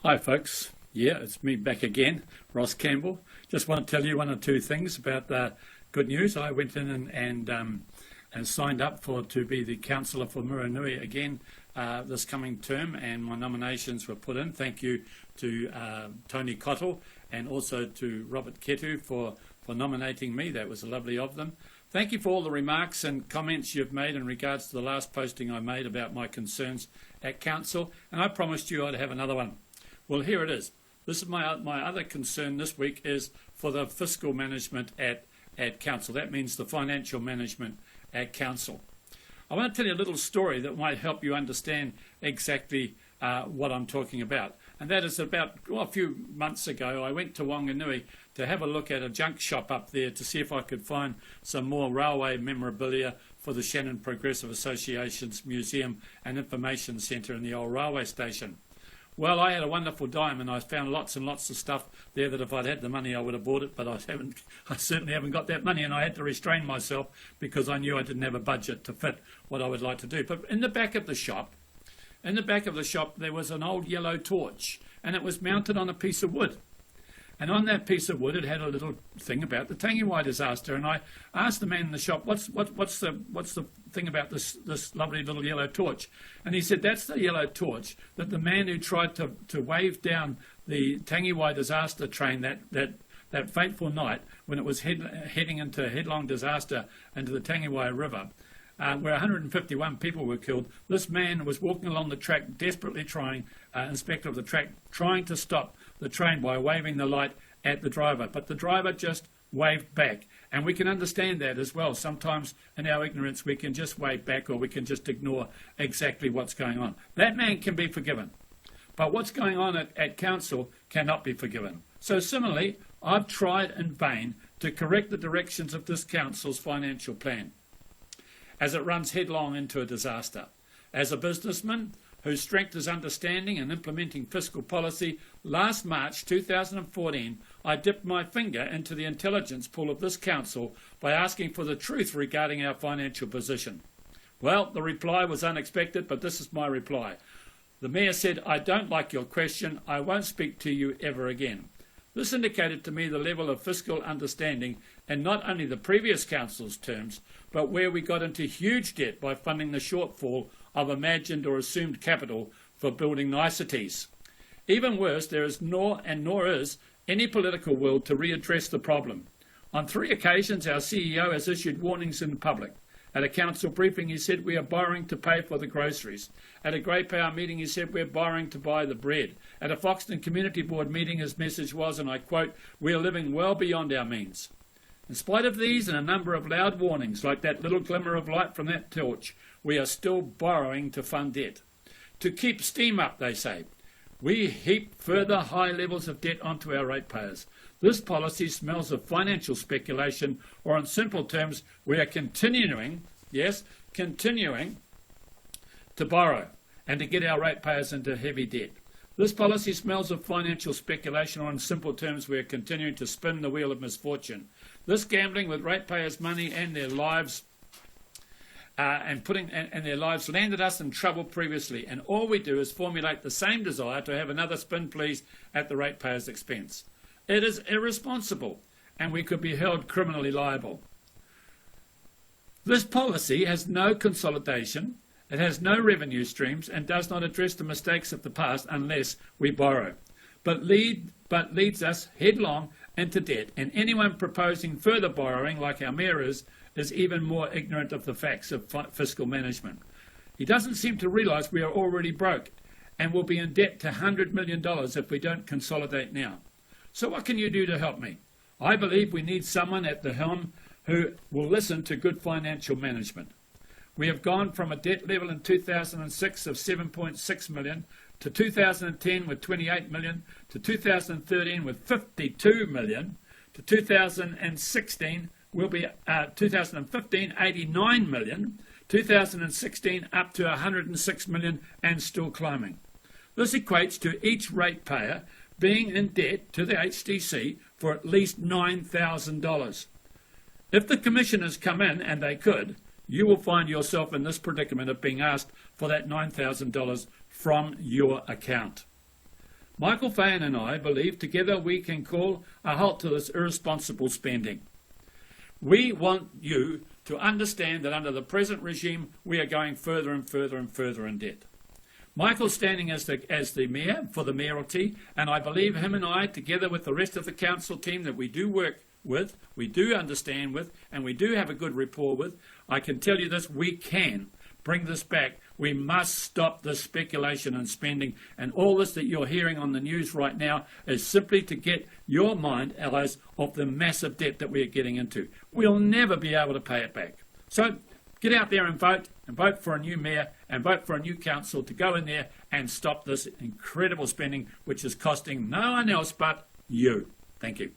Hi folks, yeah, it's me back again, Ross Campbell. Just want to tell you one or two things about the good news. I went in and signed up to be the councillor for Horowhenua again this coming term, and my nominations were put in. Thank you to Tony Cottle and also to Robert Ketu for nominating me. That was lovely of them. Thank you for all the remarks and comments you've made in regards to the last posting I made about my concerns at council, and I promised you I'd have another one. Well, here it is. This is my other concern this week is for the fiscal management at council. That means the financial management at council. I want to tell you a little story that might help you understand exactly what I'm talking about. And that is about a few months ago, I went to Wanganui to have a look at a junk shop up there to see if I could find some more railway memorabilia for the Shannon Progressive Association's Museum and Information Centre in the old railway station. Well, I had a wonderful time, and I found lots and lots of stuff there that if I'd had the money I would have bought it, but I certainly haven't got that money, and I had to restrain myself because I knew I didn't have a budget to fit what I would like to do. But in the back of the shop, there was an old yellow torch, and it was mounted on a piece of wood. And on that piece of wood, it had a little thing about the Tangiwai disaster. And I asked the man in the shop, what's the thing about this lovely little yellow torch? And he said, that's the yellow torch that the man who tried to wave down the Tangiwai disaster train that fateful night when it was heading into headlong disaster into the Tangiwai River, where 151 people were killed. This man was walking along the track, desperately trying, inspector of the track, trying to stop the train by waving the light at the driver. But the driver just waved back. And we can understand that as well. Sometimes in our ignorance we can just wave back, or we can just ignore exactly what's going on. That man can be forgiven. But what's going on at council cannot be forgiven. So similarly, I've tried in vain to correct the directions of this council's financial plan as it runs headlong into a disaster. As a businessman whose strength is understanding and implementing fiscal policy, last March 2014, I dipped my finger into the intelligence pool of this council by asking for the truth regarding our financial position. Well, the reply was unexpected, but this is my reply. The Mayor said, "I don't like your question. I won't speak to you ever again." This indicated to me the level of fiscal understanding in not only the previous council's terms, but where we got into huge debt by funding the shortfall of imagined or assumed capital for building niceties. Even worse, there is nor is any political will to readdress the problem. On 3 occasions, our CEO has issued warnings in public. At a council briefing, he said we are borrowing to pay for the groceries. At a Grey Power meeting, he said we're borrowing to buy the bread. At a Foxton Community Board meeting, his message was, and I quote, "We are living well beyond our means." In spite of these and a number of loud warnings, like that little glimmer of light from that torch, we are still borrowing to fund debt. To keep steam up, they say. We heap further high levels of debt onto our ratepayers. This policy smells of financial speculation, or in simple terms, we are continuing to borrow and to get our ratepayers into heavy debt. This policy smells of financial speculation, or in simple terms, we are continuing to spin the wheel of misfortune. This gambling with ratepayers' money and their lives their lives landed us in trouble previously, and all we do is formulate the same desire to have another spin, please, at the ratepayers' expense. It is irresponsible, and we could be held criminally liable. This policy has no consolidation, it has no revenue streams, and does not address the mistakes of the past unless we borrow, but leads us headlong into debt, and anyone proposing further borrowing, like our Mayor is even more ignorant of the facts of fiscal management. He doesn't seem to realise we are already broke and will be in debt to $100 million if we don't consolidate now. So what can you do to help me? I believe we need someone at the helm who will listen to good financial management. We have gone from a debt level in 2006 of $7.6 million to 2010 with $28 million, to 2013 with $52 million, to 2016 will be 2015 $89 million, 2016 up to $106 million and still climbing. This equates to each ratepayer being in debt to the HDC for at least $9,000. If the commissioners come in, and they could, you will find yourself in this predicament of being asked for that $9,000 from your account. Michael Fain and I believe together we can call a halt to this irresponsible spending. We want you to understand that under the present regime we are going further and further and further in debt. Michael's standing as the mayor for the mayoralty, and I believe him and I, together with the rest of the council team that we do work with, we do understand with, and we do have a good rapport with, I can tell you this, we can bring this back. We must stop this speculation and spending, and all this that you're hearing on the news right now is simply to get your mind, allies, of the massive debt that we are getting into. We'll never be able to pay it back. So get out there and vote for a new mayor and vote for a new council to go in there and stop this incredible spending which is costing no one else but you. Thank you.